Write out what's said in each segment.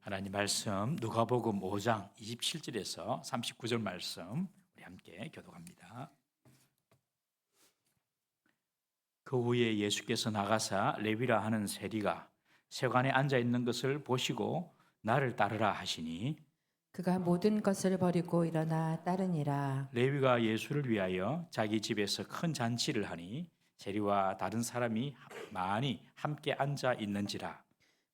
하나님 말씀 누가복음 5장 27절에서 39절 말씀 우리 함께 교독합니다. 그 후에 예수께서 나가사 레위라 하는 세리가 세관에 앉아 있는 것을 보시고 나를 따르라 하시니 그가 모든 것을 버리고 일어나 따르니라. 레위가 예수를 위하여 자기 집에서 큰 잔치를 하니 세리와 다른 사람이 많이 함께 앉아 있는지라.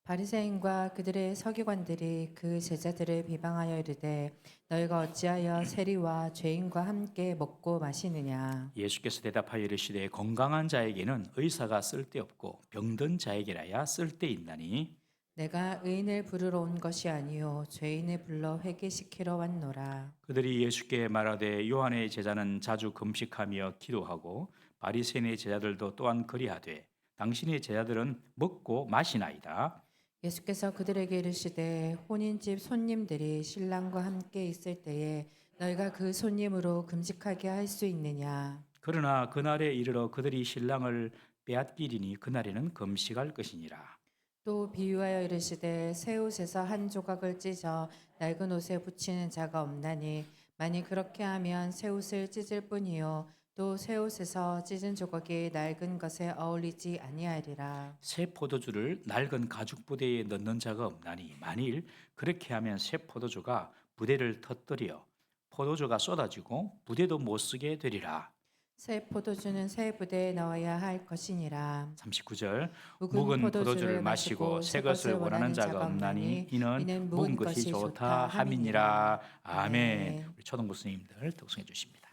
바리새인과 그들의 서기관들이 그 제자들을 비방하여 이르되 너희가 어찌하여 세리와 죄인과 함께 먹고 마시느냐. 예수께서 대답하여 이르시되 건강한 자에게는 의사가 쓸데없고 병든 자에게라야 쓸데있나니 내가 의인을 부르러 온 것이 아니요 죄인을 불러 회개시키러 왔노라. 그들이 예수께 말하되 요한의 제자는 자주 금식하며 기도하고 바리새인의 제자들도 또한 그리하되 당신의 제자들은 먹고 마시나이다. 예수께서 그들에게 이르시되 혼인집 손님들이 신랑과 함께 있을 때에 너희가 그 손님으로 금식하게 할 수 있느냐. 그러나 그날에 이르러 그들이 신랑을 빼앗기리니 그날에는 금식할 것이니라. 또 비유하여 이르시되 새 옷에서 한 조각을 찢어 낡은 옷에 붙이는 자가 없나니 만일 그렇게 하면 새 옷을 찢을 뿐이요 또 새 옷에서 찢은 조각이 낡은 것에 어울리지 아니하리라. 새 포도주를 낡은 가죽 부대에 넣는 자가 없나니 만일 그렇게 하면 새 포도주가 부대를 터뜨려 포도주가 쏟아지고 부대도 못 쓰게 되리라. 새 포도주는 새 부대에 넣어야 할 것이니라. 39절 묵은 묵은 포도주를 포도주를 마시고 마시고 새 것을 원하는 자가 없나니 이는 묵은 것이 좋다 함이니라. 아멘. 아멘. 우리 초등부 스님들 독송해 주십니다.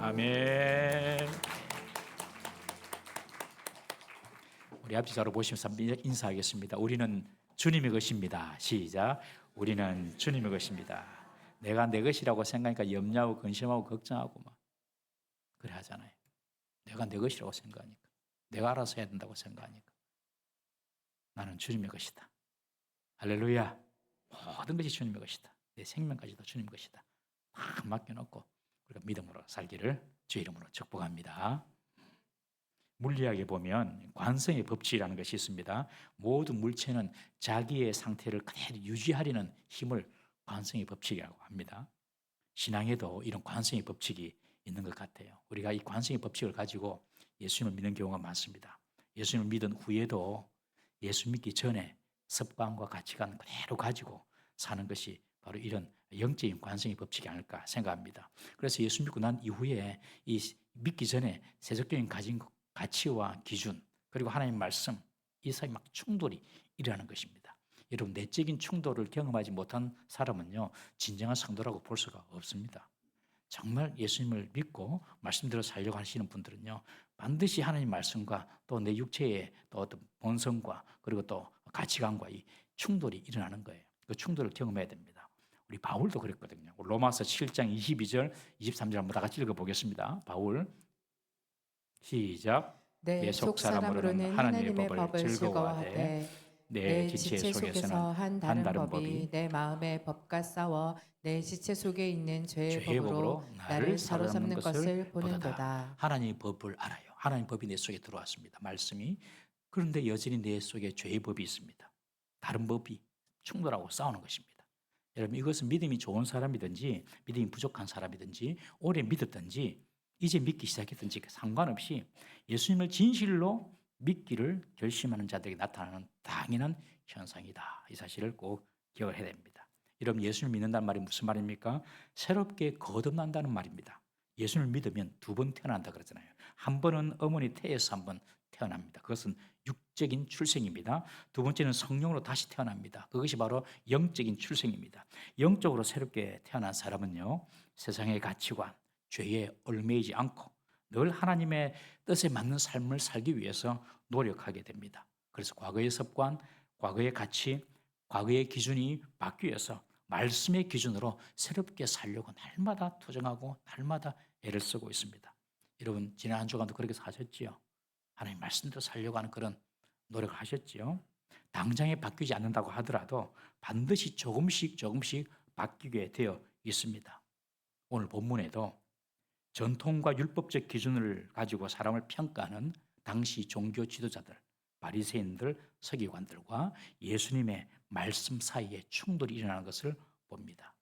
아멘. 우리 앞뒤 서로 보시면서 인사하겠습니다. 우리는 주님의 것입니다. 시작. 우리는 주님의 것입니다. 내가 내 것이라고 생각하니까 염려하고 근심하고 걱정하고 막 그래 하잖아요. 내가 내 것이라고 생각하니까, 내가 알아서 해야 된다고 생각하니까 나는 주님의 것이다. 할렐루야. 모든 것이 주님의 것이다. 내 생명까지도 주님의 것이다. 다 맡겨놓고 우리가 믿음으로 살기를 주의 이름으로 축복합니다. 물리학에 보면 관성의 법칙이라는 것이 있습니다. 모든 물체는 자기의 상태를 그대로 유지하려는 힘을 관성의 법칙이라고 합니다. 신앙에도 이런 관성의 법칙이 있는 것 같아요. 우리가 이 관성의 법칙을 가지고 예수님을 믿는 경우가 많습니다. 예수님을 믿은 후에도 예수 믿기 전에 습관과 가치관 그대로 가지고 사는 것이 바로 이런 영적인 관성의 법칙이 아닐까 생각합니다. 그래서 예수 믿고 난 이후에 이 믿기 전에 세속적인 가진 가치와 기준 그리고 하나님의 말씀 이 사이 막 충돌이 일어나는 것입니다. 여러분 내적인 충돌을 경험하지 못한 사람은요 진정한 성도라고 볼 수가 없습니다. 정말 예수님을 믿고 말씀대로 살려고 하시는 분들은요 반드시 하나님 말씀과 또 내 육체의 또 어떤 본성과 그리고 또 가치관과 이 충돌이 일어나는 거예요. 그 충돌을 경험해야 됩니다. 우리 바울도 그랬거든요. 로마서 7장 22절 23절 한번 다 같이 읽어보겠습니다. 바울 시작. 내 내 속 속 사람으로는 사람으로는 하나님의 하나님의 법을 법을 즐거워하되 즐거워하되 내 내 지체 지체 속에서는 속에서 한 한 다른 다른 법이 법이 내 마음의 법과 싸워 내 지체 속에 있는 죄의 죄의 법으로 법으로 나를 나를 사로잡는 사로잡는 것을 것을 보도다. 보는도다. 하나님의 법을 알아요. 하나님의 법이 내 속에 들어왔습니다. 말씀이. 그런데 여전히 내 속에 죄의 법이 있습니다. 다른 법이 충돌하고 싸우는 것입니다. 여러분 이것은 믿음이 좋은 사람이든지 믿음이 부족한 사람이든지 오래 믿었든지 이제 믿기 시작했든지 상관없이 예수님을 진실로 믿기를 결심하는 자들에게 나타나는 당연한 현상이다. 이 사실을 꼭 기억을 해야 됩니다. 여러분 예수를 믿는다는 말이 무슨 말입니까? 새롭게 거듭난다는 말입니다. 예수를 믿으면 두 번 태어난다 그러잖아요. 한 번은 어머니 태에서 한 번 태어납니다. 그것은 육적인 출생입니다. 두 번째는 성령으로 다시 태어납니다. 그것이 바로 영적인 출생입니다. 영적으로 새롭게 태어난 사람은요 세상의 가치관, 죄에 얽매이지 않고 늘 하나님의 뜻에 맞는 삶을 살기 위해서 노력하게 됩니다. 그래서 과거의 습관, 과거의 가치, 과거의 기준이 바뀌어서 말씀의 기준으로 새롭게 살려고 날마다 투정하고 날마다 애를 쓰고 있습니다. 여러분 지난 한 주간도 그렇게 사셨지요? 하나님 말씀대로 살려고 하는 그런 노력을 하셨지요? 당장에 바뀌지 않는다고 하더라도 반드시 조금씩 바뀌게 되어 있습니다. 오늘 본문에도 전통과 율법적 기준을 가지고 사람을 평가하는 당시 종교 지도자들, 바리새인들, 서기관들과 예수님의 말씀 사이에 충돌이 일어나는 것을 봅니다.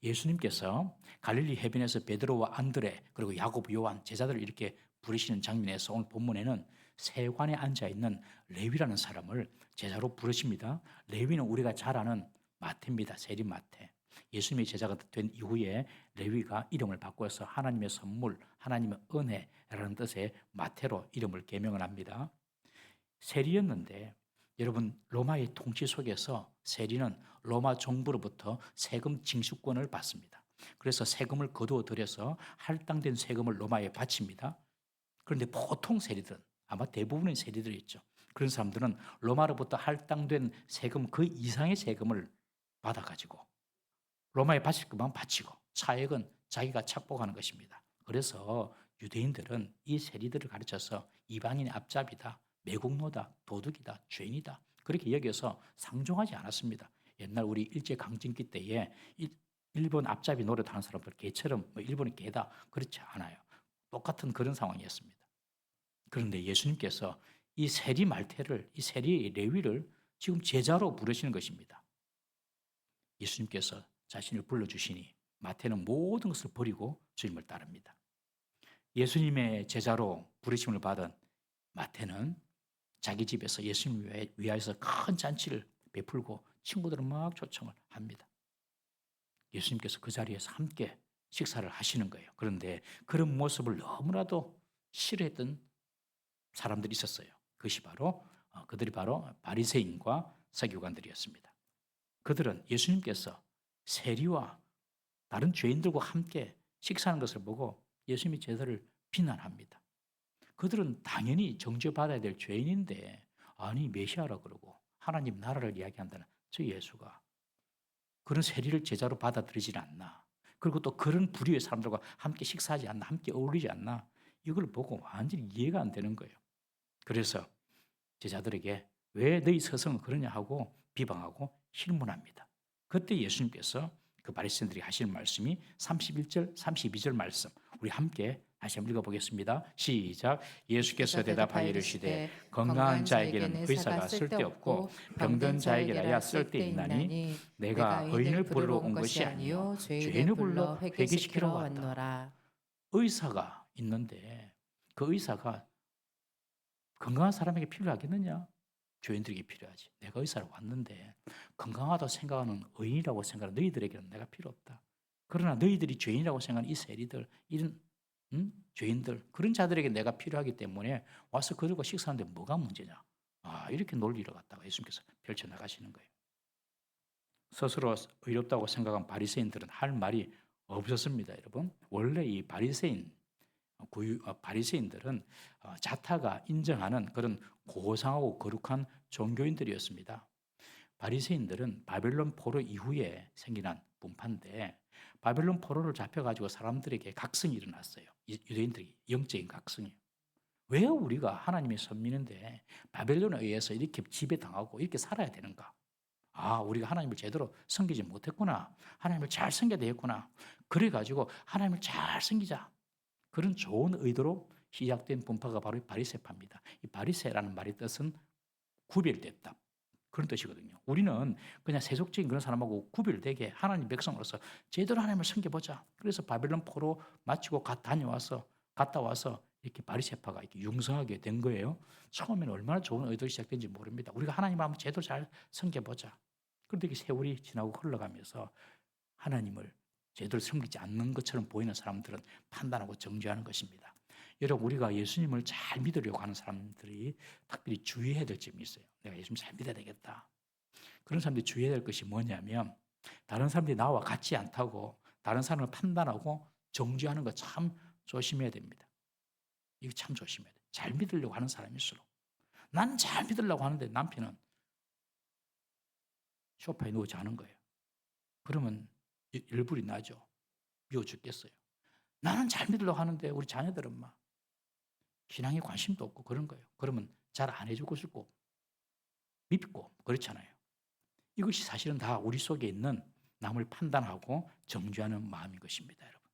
예수님께서 갈릴리 해변에서 베드로와 안드레 그리고 야고보, 요한 제자들을 이렇게 부르시는 장면에서 오늘 본문에는 세관에 앉아 있는 레위라는 사람을 제자로 부르십니다. 레위는 우리가 잘 아는 마태입니다. 세리 마태. 예수님의 제자가 된 이후에 레위가 이름을 바꿔서 하나님의 선물, 하나님의 은혜라는 뜻의 마태로 이름을 개명을 합니다. 세리였는데 여러분 로마의 통치 속에서 세리는 로마 정부로부터 세금 징수권을 받습니다. 그래서 세금을 거두어 들여서 할당된 세금을 로마에 바칩니다. 그런데 보통 세리들은 아마 대부분의 세리들이 있죠. 그런 사람들은 로마로부터 할당된 세금 그 이상의 세금을 받아가지고 로마에 바칠 것만 바치고 차액은 자기가 착복하는 것입니다. 그래서 유대인들은 이 세리들을 가르쳐서 이방인의 앞잡이다, 매국노다, 도둑이다, 죄인이다 그렇게 여겨서 상종하지 않았습니다. 옛날 우리 일제강점기 때에 일본 앞잡이 노릇하는 사람들 개처럼 일본의 개다 그렇지 않아요. 똑같은 그런 상황이었습니다. 그런데 예수님께서 이 세리 말태를 이 세리 레위를 지금 제자로 부르시는 것입니다. 예수님께서 자신을 불러주시니 마태는 모든 것을 버리고 주님을 따릅니다. 예수님의 제자로 부르심을 받은 마태는 자기 집에서 예수님을 위하여서 큰 잔치를 베풀고 친구들을 막 초청을 합니다. 예수님께서 그 자리에서 함께 식사를 하시는 거예요. 그런데 그런 모습을 너무나도 싫어했던 사람들이 있었어요. 그들이 바로 바리새인과 서기관들이었습니다. 그들은 예수님께서 세리와 다른 죄인들과 함께 식사하는 것을 보고 예수님의 제자를 비난합니다. 그들은 당연히 정죄받아야 될 죄인인데 아니 메시아라 그러고 하나님 나라를 이야기한다는 저 예수가 그런 세리를 제자로 받아들이질 않나. 그리고 또 그런 부류의 사람들과 함께 식사하지 않나, 함께 어울리지 않나. 이걸 보고 완전히 이해가 안 되는 거예요. 그래서 제자들에게 왜 너희 서성은 그러냐 하고 비방하고 실문합니다. 그때 예수님께서 그 바리새인들이 하시는 말씀이 31절, 32절 말씀. 우리 함께 다시 한번 읽어보겠습니다. 시작. 예수께서 대답하여 이르시되 건강한 자에게는 의사가 쓸데없고 병든 자에게라야 쓸데있나니 내가 의인을 부르러 온 것이 아니요 죄인을 불러 회개시키러 왔노라. 의사가 있는데 그 의사가 건강한 사람에게 필요하겠느냐? 죄인들에게 필요하지. 내가 의사로 왔는데 건강하다고 생각하는 의인이라고 생각하는 너희들에게는 내가 필요 없다. 그러나 너희들이 죄인이라고 생각하는 이 세리들, 이런 죄인들, 그런 자들에게 내가 필요하기 때문에 와서 그들과 식사하는데 뭐가 문제냐? 이렇게 논리를 갖다가 예수님께서 펼쳐나가시는 거예요. 스스로 의롭다고 생각한 바리새인들은 할 말이 없었습니다, 여러분. 원래 이 바리새인들은 자타가 인정하는 그런 고상하고 거룩한 종교인들이었습니다. 바리새인들은 바벨론 포로 이후에 생겨난 분파인데 바벨론 포로를 잡혀가지고 사람들에게 각성이 일어났어요. 유대인들이 영적인 각성이. 왜 우리가 하나님의 선민인데 바벨론에 의해서 이렇게 지배당하고 이렇게 살아야 되는가? 우리가 하나님을 제대로 섬기지 못했구나. 하나님을 잘 섬겨야 되겠구나. 그래가지고 하나님을 잘 섬기자. 그런 좋은 의도로 시작된 분파가 바로 바리새파입니다. 이 바리새라는 말의 뜻은 구별됐다. 그런 뜻이거든요. 우리는 그냥 세속적인 그런 사람하고 구별되게 하나님 백성으로서 제대로 하나님을 섬겨보자. 그래서 바벨론 포로 마치고 갔다 와서 이렇게 바리새파가 이렇게 융성하게 된 거예요. 처음에는 얼마나 좋은 의도로 시작된지 모릅니다. 우리가 하나님을 한번 제대로 잘 섬겨보자. 그런데 이게 세월이 지나고 흘러가면서 하나님을 제대로 섬기지 않는 것처럼 보이는 사람들은 판단하고 정죄하는 것입니다. 여러분, 우리가 예수님을 잘 믿으려고 하는 사람들이 특별히 주의해야 될 점이 있어요. 내가 예수님 잘 믿어야 되겠다. 그런 사람들이 주의해야 될 것이 뭐냐면 다른 사람들이 나와 같지 않다고 다른 사람을 판단하고 정죄하는 거 참 조심해야 됩니다. 이거 참 조심해야 돼. 잘 믿으려고 하는 사람일수록. 나는 잘 믿으려고 하는데 남편은 소파에 누워 자는 거예요. 그러면 열불이 나죠. 미워 죽겠어요. 나는 잘 믿으려고 하는데 우리 자녀들은 막 신앙에 관심도 없고 그런 거예요. 그러면 잘 안 해주고 싶고 밉고 그렇잖아요. 이것이 사실은 다 우리 속에 있는 남을 판단하고 정죄하는 마음인 것입니다, 여러분.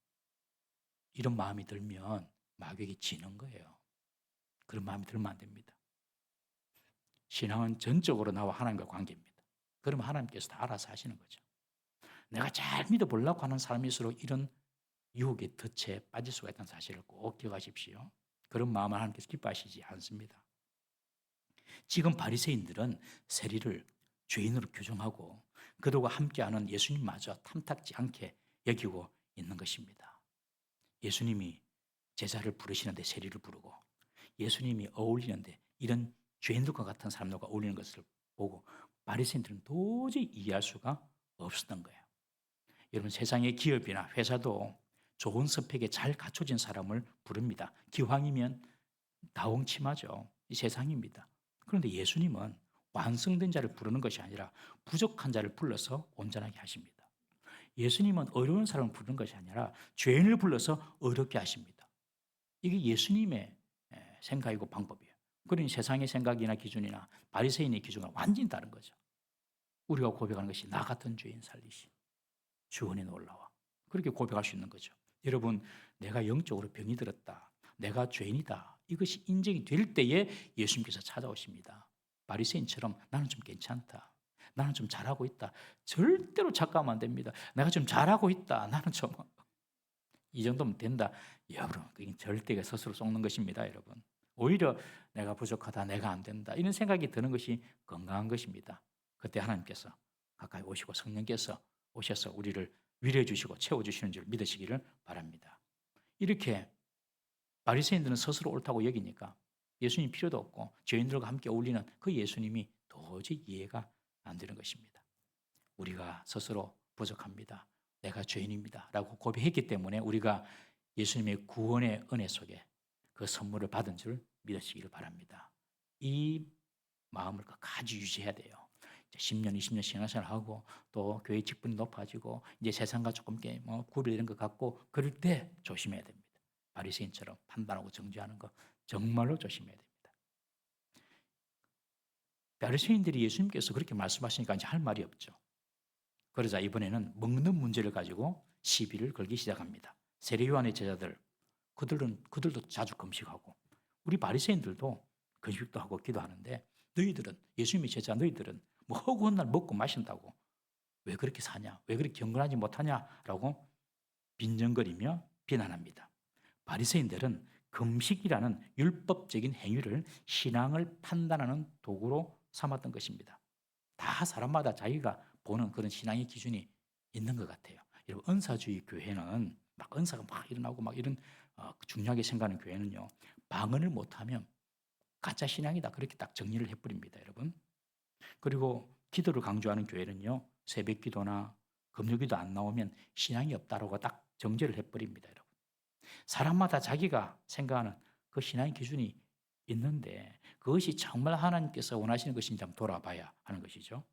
이런 마음이 들면 마귀에게 지는 거예요. 그런 마음이 들면 안 됩니다. 신앙은 전적으로 나와 하나님과 관계입니다. 그러면 하나님께서 다 알아서 하시는 거죠. 내가 잘 믿어보려고 하는 사람일수록 이런 유혹의 덫에 빠질 수가 있다는 사실을 꼭 기억하십시오. 그런 마음을 하나님께서 기뻐하시지 않습니다. 지금 바리새인들은 세리를 죄인으로 규정하고 그들과 함께하는 예수님마저 탐탁지 않게 여기고 있는 것입니다. 예수님이 제자를 부르시는데 세리를 부르고 예수님이 어울리는데 이런 죄인들과 같은 사람들과 어울리는 것을 보고 바리새인들은 도저히 이해할 수가 없었던 거예요. 여러분, 세상의 기업이나 회사도 좋은 스펙에 잘 갖춰진 사람을 부릅니다. 기왕이면 다홍침하죠. 이 세상입니다. 그런데 예수님은 완성된 자를 부르는 것이 아니라 부족한 자를 불러서 온전하게 하십니다. 예수님은 어려운 사람을 부르는 것이 아니라 죄인을 불러서 어렵게 하십니다. 이게 예수님의 생각이고 방법이에요. 그러니 세상의 생각이나 기준이나 바리새인의 기준과 완전히 다른 거죠. 우리가 고백하는 것이 나 같은 죄인 살리시 주 은혜 놀라와. 그렇게 고백할 수 있는 거죠. 여러분, 내가 영적으로 병이 들었다. 내가 죄인이다. 이것이 인정이 될 때에 예수님께서 찾아오십니다. 바리새인처럼 나는 좀 괜찮다. 나는 좀 잘하고 있다. 절대로 착각하면 안 됩니다. 내가 좀 잘하고 있다. 나는 좀 이 정도면 된다. 여러분, 그게 절대 스스로 속는 것입니다, 여러분. 오히려 내가 부족하다. 내가 안 된다. 이런 생각이 드는 것이 건강한 것입니다. 그때 하나님께서 가까이 오시고 성령께서 오셔서 우리를 위로해 주시고 채워 주시는 줄 믿으시기를 바랍니다. 이렇게 바리새인들은 스스로 옳다고 여기니까 예수님 필요도 없고 죄인들과 함께 어울리는 그 예수님이 도저히 이해가 안 되는 것입니다. 우리가 스스로 부족합니다. 내가 죄인입니다. 라고 고백했기 때문에 우리가 예수님의 구원의 은혜 속에 그 선물을 받은 줄 믿으시기를 바랍니다. 이 마음을 끝까지 유지해야 돼요. 10년, 20년 신앙생활하고 또 교회 직분이 높아지고 이제 세상과 조금 뭐 구별되는 것 같고 그럴 때 조심해야 됩니다. 바리새인처럼 판단하고 정죄하는 거 정말로 조심해야 됩니다. 바리새인들이 예수님께서 그렇게 말씀하시니까 이제 할 말이 없죠. 그러자 이번에는 먹는 문제를 가지고 시비를 걸기 시작합니다. 세례요한의 제자들, 그들도 자주 금식하고 우리 바리새인들도 금식도 하고 기도하는데 너희들은 예수님의 제자 너희들은 뭐 허구한 날 먹고 마신다고 왜 그렇게 사냐? 왜 그렇게 경건하지 못하냐라고 빈정거리며 비난합니다. 바리새인들은 금식이라는 율법적인 행위를 신앙을 판단하는 도구로 삼았던 것입니다. 다 사람마다 자기가 보는 그런 신앙의 기준이 있는 것 같아요. 여러분 은사주의 교회는 막 은사가 막 일어나고 막 이런 중요하게 생각하는 교회는요. 방언을 못하면 가짜 신앙이다 그렇게 딱 정리를 해버립니다, 여러분. 그리고 기도를 강조하는 교회는요. 새벽 기도나 금요기도 안 나오면 신앙이 없다라고 딱 정죄를 해버립니다, 여러분. 사람마다 자기가 생각하는 그 신앙의 기준이 있는데 그것이 정말 하나님께서 원하시는 것인지 한번 돌아봐야 하는 것이죠.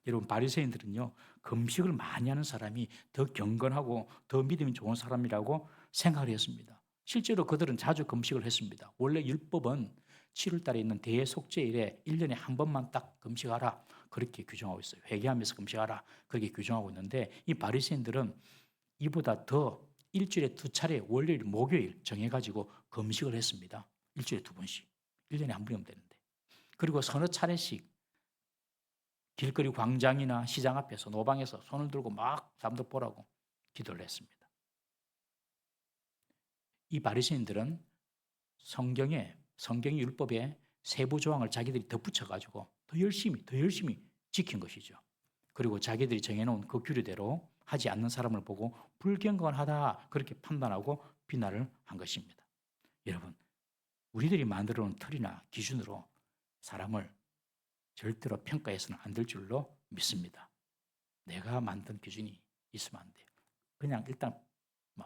여러분 바리새인들은요 금식을 많이 하는 사람이 더 경건하고 더 믿음이 좋은 사람이라고 생각을 했습니다. 실제로 그들은 자주 금식을 했습니다. 원래 율법은 7월 달에 있는 대속죄일에 1년에 한 번만 딱 금식하라 그렇게 규정하고 있어요. 회개하면서 금식하라 그렇게 규정하고 있는데 이 바리새인들은 이보다 더 일주일에 2차례 월요일, 목요일 정해가지고 금식을 했습니다. 일주일에 2번씩. 1년에 한 번이면 되는데. 그리고 서너 차례씩 길거리 광장이나 시장 앞에서 노방에서 손을 들고 막 사람들 보라고 기도를 했습니다. 이 바리새인들은 성경의 율법에 세부 조항을 자기들이 덧붙여가지고 더 열심히 지킨 것이죠. 그리고 자기들이 정해놓은 그 규례대로 하지 않는 사람을 보고 불경건하다 그렇게 판단하고 비난을 한 것입니다. 여러분, 우리들이 만들어 놓은 틀이나 기준으로 사람을 절대로 평가해서는 안 될 줄로 믿습니다. 내가 만든 기준이 있으면 안 돼요. 그냥 일단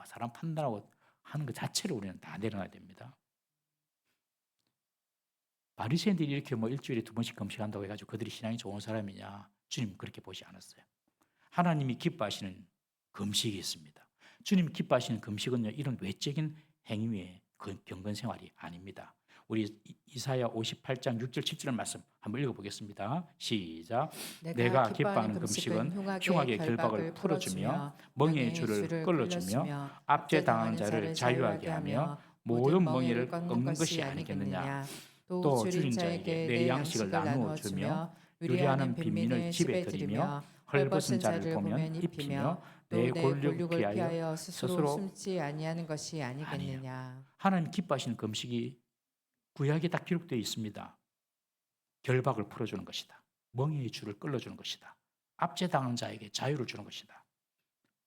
사람 판단하고 하는 것 자체를 우리는 다 내려놔야 됩니다. 바리새인들이 이렇게 일주일에 2번씩 금식한다고 해가지고 그들이 신앙이 좋은 사람이냐? 주님 그렇게 보지 않았어요. 하나님이 기뻐하시는 금식이 있습니다. 주님 기뻐하시는 금식은요, 이런 외적인 행위의 경건 생활이 아닙니다. 우리 이사야 58장 6절 7절 말씀 한번 읽어보겠습니다. 시작. 내가 기뻐하는 금식은 흉악의 결박을 풀어주며 멍에의 줄을 끌어주며 압제당하는 자를 자유하게 하며 모든 멍에를 꺾는 것이 아니겠느냐. 또 줄인 자에게 내 양식을 나누어 주며 유리하는 빈민을 집에 들이며 헐벗은 자를 보면 입히며 내 권력을 피하여 스스로 숨지 아니하는 것이 아니겠느냐. 아니에요. 하나님 기뻐하시는 금식이 구약에 딱 기록되어 있습니다. 결박을 풀어주는 것이다. 멍에의 줄을 끌어주는 것이다. 압제당하는 자에게 자유를 주는 것이다.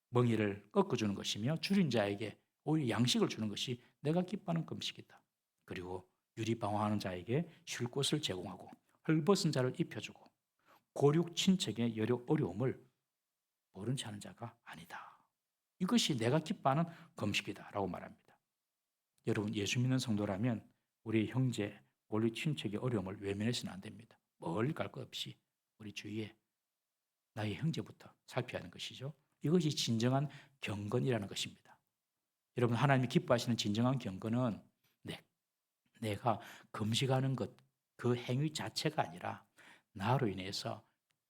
멍에를 꺾어주는 것이며 줄인 자에게 오히려 양식을 주는 것이 내가 기뻐하는 금식이다. 그리고 유리방황하는 자에게 쉴 곳을 제공하고 헐벗은 자를 입혀주고 고륙 친척의 어려움을 모른 채 하는 자가 아니다. 이것이 내가 기뻐하는 금식이다라고 말합니다. 여러분 예수 믿는 성도라면 우리 형제, 우리 친척의 어려움을 외면해서는 안 됩니다. 멀리 갈 것 없이 우리 주위에 나의 형제부터 살펴야 하는 것이죠. 이것이 진정한 경건이라는 것입니다. 여러분 하나님이 기뻐하시는 진정한 경건은 내가 금식하는 것, 그 행위 자체가 아니라 나로 인해서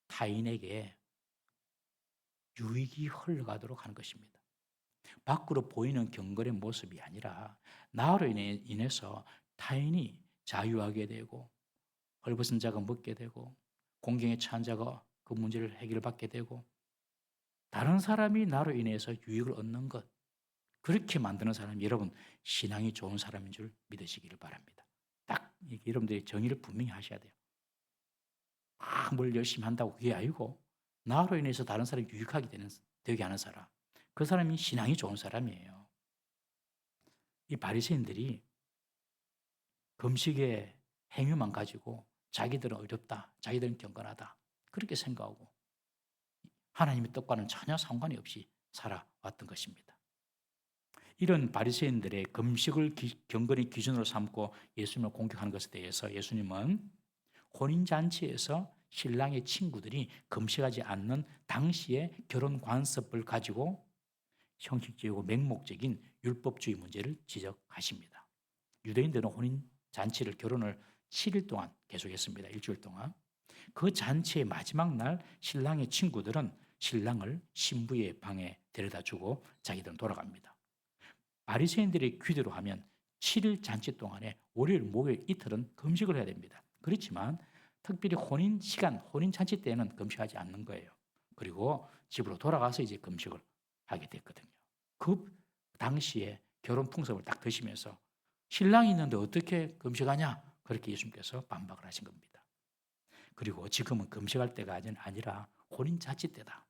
타인에게 유익이 흘러가도록 하는 것입니다. 밖으로 보이는 경건의 모습이 아니라 나로 인해서 타인이 자유하게 되고 헐벗은 자가 먹게 되고 공경에 처한 자가 그 문제를 해결받게 되고 다른 사람이 나로 인해서 유익을 얻는 것 그렇게 만드는 사람이 여러분 신앙이 좋은 사람인 줄 믿으시기를 바랍니다. 딱 여러분들이 정의를 분명히 하셔야 돼요. 뭘 열심히 한다고 그게 아니고 나로 인해서 다른 사람이 유익하게 되게 하는 사람 그 사람이 신앙이 좋은 사람이에요. 이 바리새인들이 금식의 행위만 가지고 자기들은 어렵다, 자기들은 경건하다 그렇게 생각하고 하나님의 뜻과는 전혀 상관이 없이 살아왔던 것입니다. 이런 바리새인들의 금식을 경건의 기준으로 삼고 예수님을 공격하는 것에 대해서 예수님은 혼인잔치에서 신랑의 친구들이 금식하지 않는 당시의 결혼 관습을 가지고 형식적이고 맹목적인 율법주의 문제를 지적하십니다. 유대인들은 혼인잔치를 결혼을 7일 동안 계속했습니다. 일주일 동안. 그 잔치의 마지막 날 신랑의 친구들은 신랑을 신부의 방에 데려다 주고 자기들은 돌아갑니다. 바리새인들의 규대로 하면 7일 잔치 동안에 월요일, 목요일 이틀은 금식을 해야 됩니다. 그렇지만 특별히 혼인 시간, 혼인 잔치 때는 금식하지 않는 거예요. 그리고 집으로 돌아가서 이제 금식을 하게 됐거든요. 그 당시에 결혼 풍습을 딱 드시면서 신랑이 있는데 어떻게 금식하냐? 그렇게 예수님께서 반박을 하신 겁니다. 그리고 지금은 금식할 때가 아니라 혼인 잔치 때다.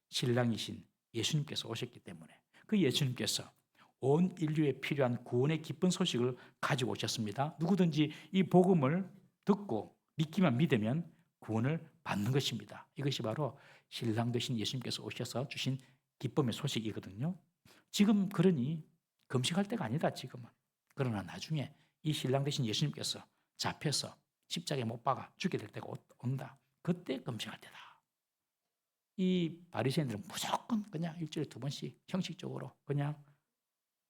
신랑이신 예수님께서 오셨기 때문에 그 예수님께서 온 인류에 필요한 구원의 기쁜 소식을 가지고 오셨습니다. 누구든지 이 복음을 듣고 믿기만 믿으면 구원을 받는 것입니다. 이것이 바로 신랑 되신 예수님께서 오셔서 주신 기쁨의 소식이거든요. 지금 그러니 금식할 때가 아니다 지금은. 그러나 나중에 이 신랑 되신 예수님께서 잡혀서 십자가에 못 박아 죽게 될 때가 온다. 그때 금식할 때다. 이 바리새인들은 무조건 그냥 일주일에 2번씩 형식적으로 그냥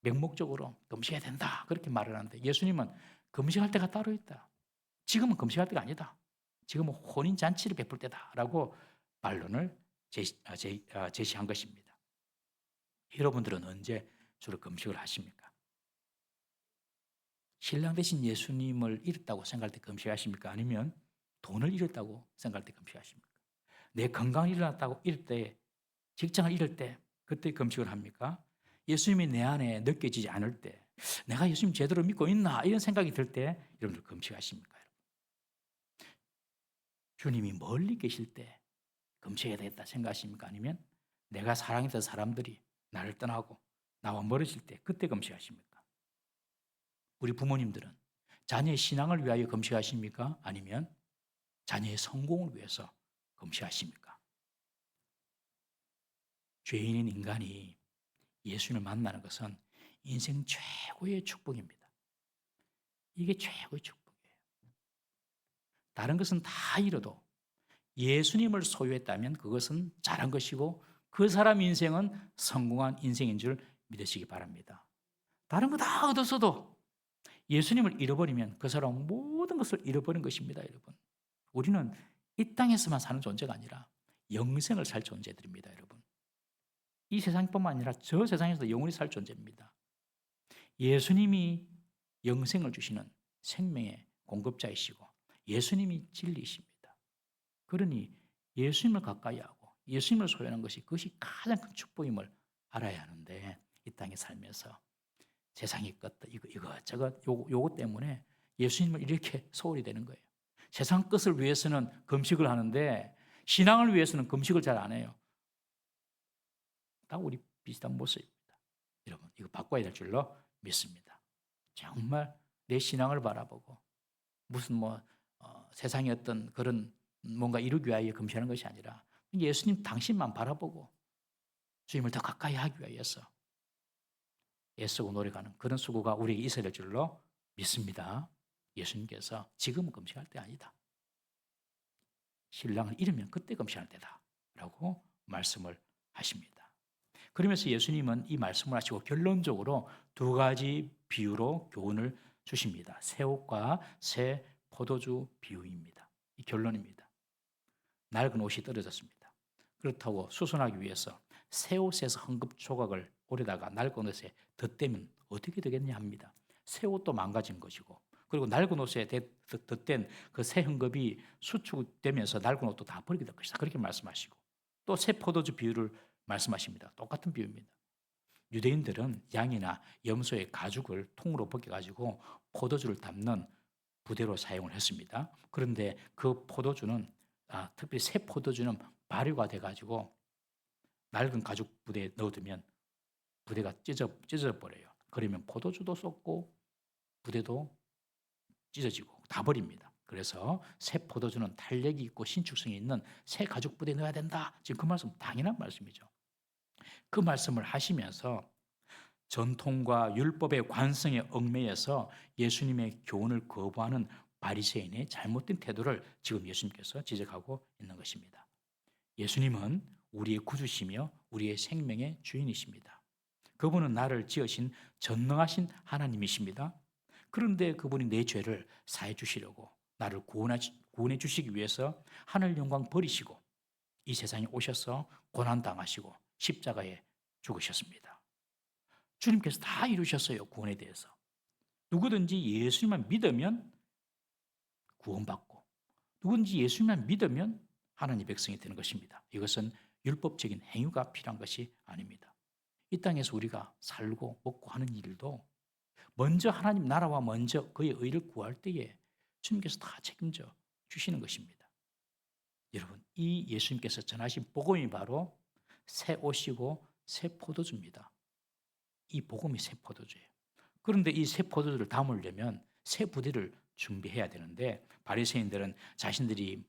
맹목적으로 금식해야 된다. 그렇게 말을 하는데 예수님은 금식할 때가 따로 있다. 지금은 금식할 때가 아니다. 지금은 혼인잔치를 베풀 때다라고 반론을 제시한 것입니다. 여러분들은 언제 주로 금식을 하십니까? 신랑 되신 예수님을 잃었다고 생각할 때 금식하십니까? 아니면 돈을 잃었다고 생각할 때 금식하십니까? 내 건강을 잃을 때, 직장을 잃을 때 그때 금식을 합니까? 예수님이 내 안에 느껴지지 않을 때, 내가 예수님 제대로 믿고 있나 이런 생각이 들 때 여러분들 금식하십니까? 주님이 멀리 계실 때 금식해야 되겠다 생각하십니까? 아니면 내가 사랑했던 사람들이 나를 떠나고 나와 멀어질 때 그때 금식하십니까? 우리 부모님들은 자녀의 신앙을 위하여 금식하십니까? 아니면 자녀의 성공을 위해서 금식하십니까? 죄인인 인간이 예수님을 만나는 것은 인생 최고의 축복입니다. 이게 최고의 축복이에요. 다른 것은 다 잃어도 예수님을 소유했다면 그것은 잘한 것이고 그 사람 인생은 성공한 인생인 줄 믿으시기 바랍니다. 다른 거 다 얻었어도 예수님을 잃어버리면 그 사람은 모든 것을 잃어버린 것입니다, 여러분. 우리는 이 땅에서만 사는 존재가 아니라 영생을 살 존재들입니다, 여러분. 이 세상뿐만 아니라 저 세상에서도 영원히 살 존재입니다. 예수님이 영생을 주시는 생명의 공급자이시고 예수님이 진리이십니다. 그러니 예수님을 가까이 하고 예수님을 소유하는 것이 그것이 가장 큰 축복임을 알아야 하는데 이 땅에 살면서 세상의 것들 이것저것 요거 때문에 예수님을 이렇게 소홀히 되는 거예요. 세상 것을 위해서는 금식을 하는데 신앙을 위해서는 금식을 잘 안 해요. 다 우리 비슷한 모습입니다. 여러분 이거 바꿔야 될 줄로 믿습니다. 정말 내 신앙을 바라보고 무슨 세상의 어떤 그런 뭔가 이루기 위하여 금식하는 것이 아니라 예수님 당신만 바라보고 주님을 더 가까이 하기 위해서 애쓰고 노력하는 그런 수고가 우리에게 있어야 될 줄로 믿습니다. 예수님께서 지금은 금식할 때 아니다. 신랑을 잃으면 그때 금식할 때다 라고 말씀을 하십니다. 그러면서 예수님은 이 말씀을 하시고 결론적으로 2가지 비유로 교훈을 주십니다. 새 옷과 새 포도주 비유입니다. 이 결론입니다. 낡은 옷이 떨어졌습니다. 그렇다고 수선하기 위해서 새 옷에서 헝겊 조각을 오려다가 낡은 옷에 덧대면 어떻게 되겠냐 합니다. 새 옷도 망가진 것이고 그리고 낡은 옷에 덧댄 그 새 헝겊이 수축되면서 낡은 옷도 다 버리게 될 것이다. 그렇게 말씀하시고 또 새 포도주 비유를 말씀하십니다. 똑같은 비유입니다. 유대인들은 양이나 염소의 가죽을 통으로 벗겨가지고 포도주를 담는 부대로 사용을 했습니다. 그런데 그 포도주는 특별히 새 포도주는 발효가 돼가지고 낡은 가죽 부대에 넣어두면 부대가 찢어져 버려요. 그러면 포도주도 썩고 부대도 찢어지고 다 버립니다. 그래서 새 포도주는 탄력이 있고 신축성이 있는 새 가죽 부대에 넣어야 된다. 지금 그 말씀 당연한 말씀이죠. 그 말씀을 하시면서 전통과 율법의 관성에 얽매여서 예수님의 교훈을 거부하는 바리새인의 잘못된 태도를 지금 예수님께서 지적하고 있는 것입니다. 예수님은 우리의 구주시며 우리의 생명의 주인이십니다. 그분은 나를 지으신 전능하신 하나님이십니다. 그런데 그분이 내 죄를 사해 주시려고 나를 구원해 주시기 위해서 하늘 영광 버리시고 이 세상에 오셔서 고난당하시고 십자가에 죽으셨습니다. 주님께서 다 이루셨어요. 구원에 대해서. 누구든지 예수님만 믿으면 구원받고 누구든지 예수님만 믿으면 하나님의 백성이 되는 것입니다. 이것은 율법적인 행위가 필요한 것이 아닙니다. 이 땅에서 우리가 살고 먹고 하는 일도 먼저 하나님 나라와 먼저 그의 의를 구할 때에 주님께서 다 책임져 주시는 것입니다. 여러분, 이 예수님께서 전하신 복음이 바로 새 옷이고 새 포도주입니다. 이 복음이 새 포도주예요. 그런데 이 새 포도주를 담으려면 새 부대를 준비해야 되는데 바리새인들은 자신들이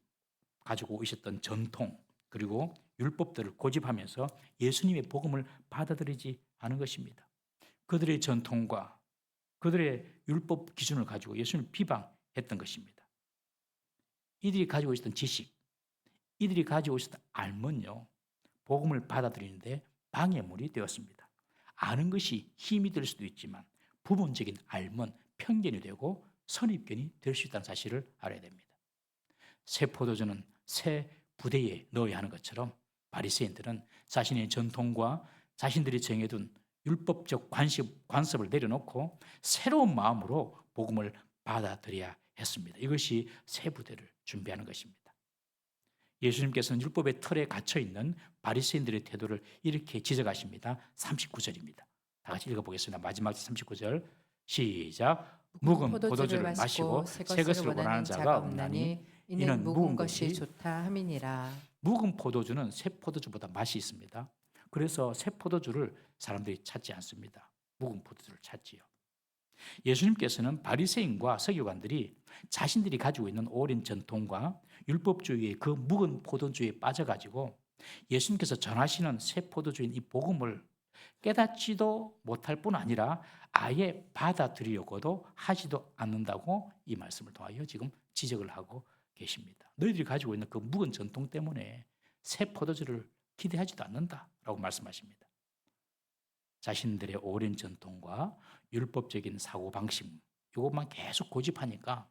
가지고 있었던 전통 그리고 율법들을 고집하면서 예수님의 복음을 받아들이지 않은 것입니다. 그들의 전통과 그들의 율법 기준을 가지고 예수님을 비방했던 것입니다. 이들이 가지고 있었던 지식, 이들이 가지고 있었던 알면요, 복음을 받아들이는데 방해물이 되었습니다. 아는 것이 힘이 될 수도 있지만 부분적인 알면 편견이 되고 선입견이 될 수 있다는 사실을 알아야 됩니다. 새 포도주는 새 부대에 넣어야 하는 것처럼 바리새인들은 자신의 전통과 자신들이 정해둔 율법적 관습을 내려놓고 새로운 마음으로 복음을 받아들여야 했습니다. 이것이 새 부대를 준비하는 것입니다. 예수님께서는 율법의 틀에 갇혀 있는 바리새인들의 태도를 이렇게 지적하십니다. 39절입니다. 다 같이 읽어보겠습니다. 마지막 39절 시작. 묵은 포도주를 마시고 새 것을 원하는 자가 없나니 이는 묵은 것이 좋다 함이니라. 묵은 포도주는 새 포도주보다 맛이 있습니다. 그래서 새 포도주를 사람들이 찾지 않습니다. 묵은 포도주를 찾지요. 예수님께서는 바리새인과 서기관들이 자신들이 가지고 있는 오랜 전통과 율법주의의 그 묵은 포도주에 빠져가지고 예수님께서 전하시는 새 포도주인 이 복음을 깨닫지도 못할 뿐 아니라 아예 받아들이려고도 하지도 않는다고 이 말씀을 통하여 지금 지적을 하고 계십니다. 너희들이 가지고 있는 그 묵은 전통 때문에 새 포도주를 기대하지도 않는다라고 말씀하십니다. 자신들의 오랜 전통과 율법적인 사고방식 이것만 계속 고집하니까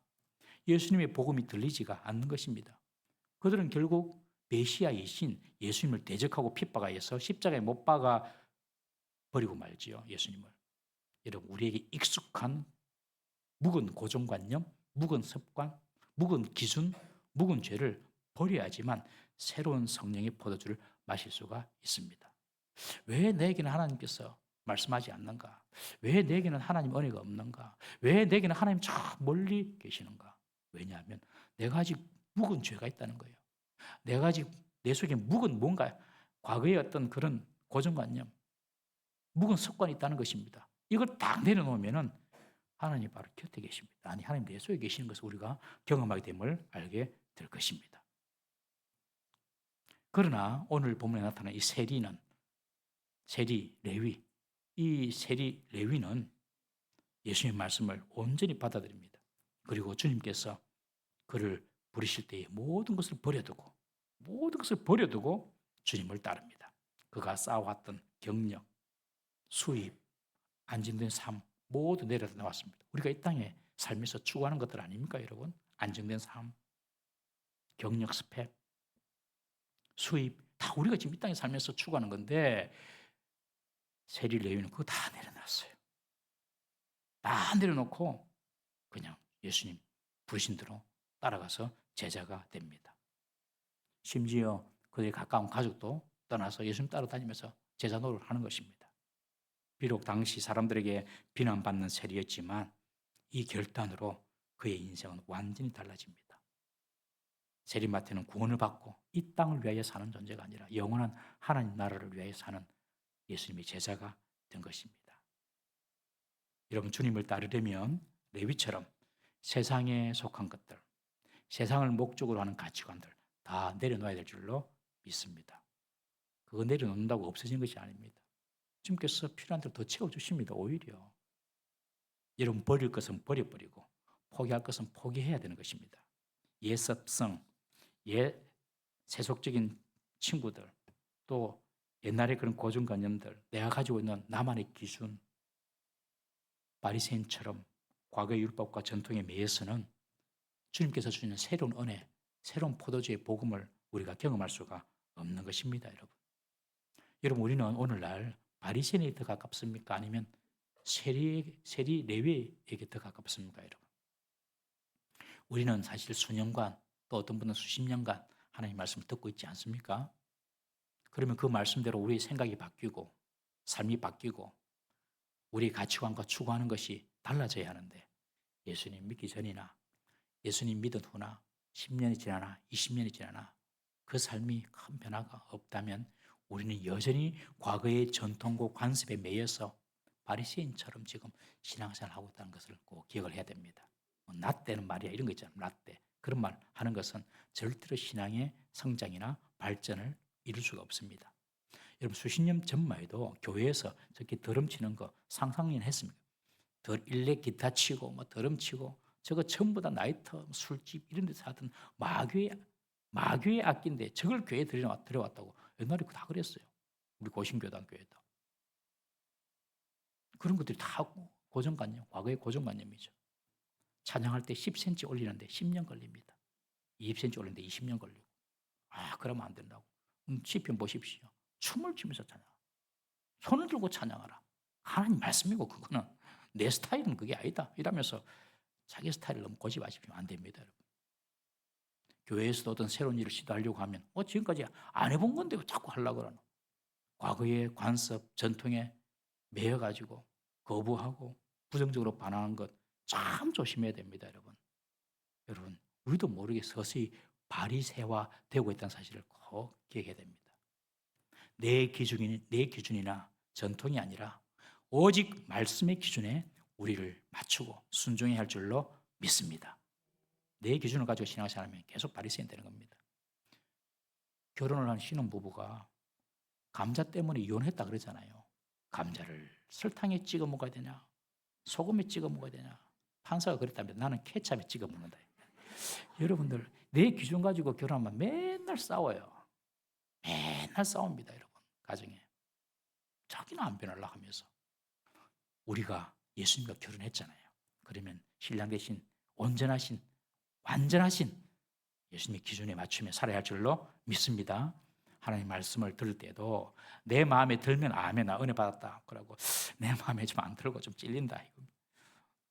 예수님의 복음이 들리지가 않는 것입니다. 그들은 결국 메시아이신 예수님을 대적하고 핍박하여서 십자가에 못 박아 버리고 말지요. 예수님을. 여러분, 우리에게 익숙한 묵은 고정관념, 묵은 습관, 묵은 기준, 묵은 죄를 버려야지만 새로운 성령의 포도주를 마실 수가 있습니다. 왜 내게는 하나님께서 말씀하지 않는가? 왜 내게는 하나님 은혜가 없는가? 왜 내게는 하나님 저 멀리 계시는가? 왜냐하면 내가 아직 묵은 죄가 있다는 거예요. 내가 아직 내 속에 묵은 뭔가 과거의 어떤 그런 고정관념, 묵은 습관이 있다는 것입니다. 이걸 딱 내려놓으면은 하나님이 바로 곁에 계십니다. 아니, 하나님 내 속에 계시는 것을 우리가 경험하게 됨을 알게 될 것입니다. 그러나 오늘 본문에 나타난 이 세리, 레위, 이 세리, 레위는 예수님의 말씀을 온전히 받아들입니다. 그리고 주님께서 그를 부르실 때에 모든 것을 버려두고 주님을 따릅니다. 그가 쌓아왔던 경력, 수입, 안정된 삶 모두 내려놓았습니다. 우리가 이 땅에 살면서 추구하는 것들 아닙니까, 여러분? 안정된 삶, 경력 스펙, 수입 다 우리가 지금 이 땅에 살면서 추구하는 건데 세리 레위는 그거 다 내려놨어요. 다 내려놓고 그냥 예수님 부르신 대로 따라가서 제자가 됩니다. 심지어 그들의 가까운 가족도 떠나서 예수님 따라다니면서 제자 노릇을 하는 것입니다. 비록 당시 사람들에게 비난받는 세리였지만 이 결단으로 그의 인생은 완전히 달라집니다. 세리마태는 구원을 받고 이 땅을 위하여 사는 존재가 아니라 영원한 하나님 나라를 위하여 사는 예수님의 제자가 된 것입니다. 여러분, 주님을 따르려면 레위처럼 세상에 속한 것들, 세상을 목적으로 하는 가치관들 다 내려놓아야 될 줄로 믿습니다. 그거 내려놓는다고 없어진 것이 아닙니다. 주님께서 필요한 대로 더 채워주십니다. 오히려. 여러분 버릴 것은 버려버리고 포기할 것은 포기해야 되는 것입니다. 예습성, 세속적인 친구들, 또 옛날에 그런 고정관념들, 내가 가지고 있는 나만의 기준, 바리새인처럼 과거의 율법과 전통에 매여서는 주님께서 주시는 새로운 은혜, 새로운 포도주의 복음을 우리가 경험할 수가 없는 것입니다, 여러분. 여러분, 우리는 오늘날 바리새인에게 더 가깝습니까? 아니면 세리 레위에게 더 가깝습니까, 여러분? 우리는 사실 수년간, 또 어떤 분은 수십 년간 하나님 말씀을 듣고 있지 않습니까? 그러면 그 말씀대로 우리의 생각이 바뀌고 삶이 바뀌고 우리의 가치관과 추구하는 것이 달라져야 하는데, 예수님 믿기 전이나 예수님 믿은 후나 10년이 지나나 20년이 지나나 그 삶이 큰 변화가 없다면 우리는 여전히 과거의 전통과 관습에 매여서 바리새인처럼 지금 신앙생활을 하고 있다는 것을 꼭 기억을 해야 됩니다. 나 때는 말이야 이런 거 있잖아요. 나 때. 그런 말 하는 것은 절대로 신앙의 성장이나 발전을 이룰 수가 없습니다. 여러분 수십 년 전만 해도 교회에서 저렇게 드럼 치는 거 상상이나 했습니까? 일렉 기타 치고 뭐 드럼 치고 저거 전부 다 나이터 술집 이런 데서 하던 마귀의 악기인데 저걸 교회에 들여왔다고 옛날에 다 그랬어요. 우리 고신교단교회도. 그런 것들이 다 고정관념, 과거의 고정관념이죠. 찬양할 때 10cm 올리는데 10년 걸립니다. 20cm 올리는데 20년 걸리고. 그러면 안 된다고. 시편 보십시오. 춤을 추면서 찬양. 손을 들고 찬양하라. 하나님 말씀이고 그거는 내 스타일은 그게 아니다. 이러면서 자기 스타일을 너무 고집하시면 안 됩니다, 여러분. 교회에서도 어떤 새로운 일을 시도하려고 하면 지금까지 안 해본 건데 왜 자꾸 하려고 그러노? 과거의 관습, 전통에 매여가지고 거부하고 부정적으로 반응하는 것 참 조심해야 됩니다, 여러분. 여러분, 우리도 모르게 서서히 바리새화 되고 있다는 사실을 꼭 기억해야 됩니다. 내 기준이나 전통이 아니라 오직 말씀의 기준에 우리를 맞추고 순종해야 할 줄로 믿습니다. 내 기준을 가지고 신앙생활하면 계속 바리새인 되는 겁니다. 결혼을 한 신혼부부가 감자 때문에 이혼했다 그러잖아요. 감자를 설탕에 찍어 먹어야 되냐, 소금에 찍어 먹어야 되냐. 판사가 그랬다면 나는 케찹에 찍어 먹는다. 여러분들 내 기준 가지고 결혼하면 맨날 싸워요. 맨날 싸웁니다, 여러분. 가정에. 자기는 안 변하려고 하면서. 우리가 예수님과 결혼했잖아요. 그러면 신랑 대신 온전하신, 완전하신 예수님의 기준에 맞추며 살아야 할 줄로 믿습니다. 하나님 말씀을 들을 때도 내 마음에 들면 아멘, 나 은혜 받았다. 그러고 내 마음에 좀 안 들고 좀 찔린다.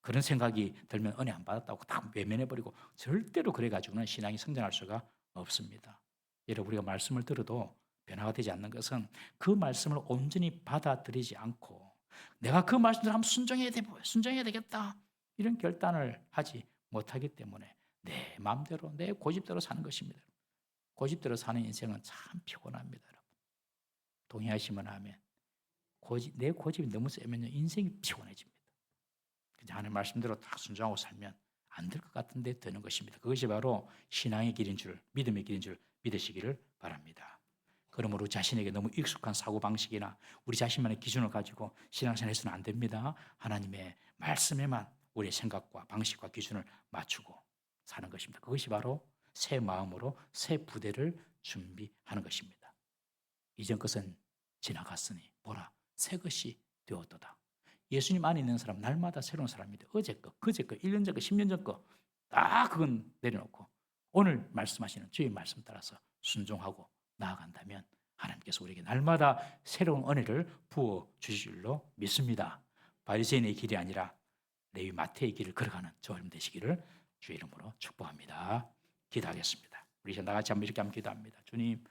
그런 생각이 들면 은혜 안 받았다고 다 외면해버리고 절대로 그래가지고는 신앙이 성장할 수가 없습니다. 여러분 우리가 말씀을 들어도 변화가 되지 않는 것은 그 말씀을 온전히 받아들이지 않고 내가 그 말씀대로 한번 순종해야 되겠다 이런 결단을 하지 못하기 때문에 내 마음대로 내 고집대로 사는 것입니다. 고집대로 사는 인생은 참 피곤합니다. 여러분. 동의하시면 하면 내 고집이 너무 세면 인생이 피곤해집니다. 하나님 말씀대로 딱 순종하고 살면 안 될 것 같은데 되는 것입니다. 그것이 바로 신앙의 길인 줄, 믿음의 길인 줄 믿으시기를 바랍니다. 그러므로 자신에게 너무 익숙한 사고방식이나 우리 자신만의 기준을 가지고 신앙생활 해서는 안 됩니다. 하나님의 말씀에만 우리의 생각과 방식과 기준을 맞추고 사는 것입니다. 그것이 바로 새 마음으로 새 부대를 준비하는 것입니다. 이전 것은 지나갔으니 보라 새 것이 되었도다. 예수님 안에 있는 사람 날마다 새로운 사람입니다. 어제 거, 그제 거, 1년 전 거, 10년 전 거 다 그건 내려놓고 오늘 말씀하시는 주의 말씀 따라서 순종하고 나아간다면 하나님께서 우리에게 날마다 새로운 은혜를 부어 주실 줄로 믿습니다. 바리새인의 길이 아니라 레위 마태의 길을 걸어가는 저와 여러분 되시기를 주의 이름으로 축복합니다. 기도하겠습니다. 우리 이제 나같이 한번 이렇게 한번 기도합니다. 주님,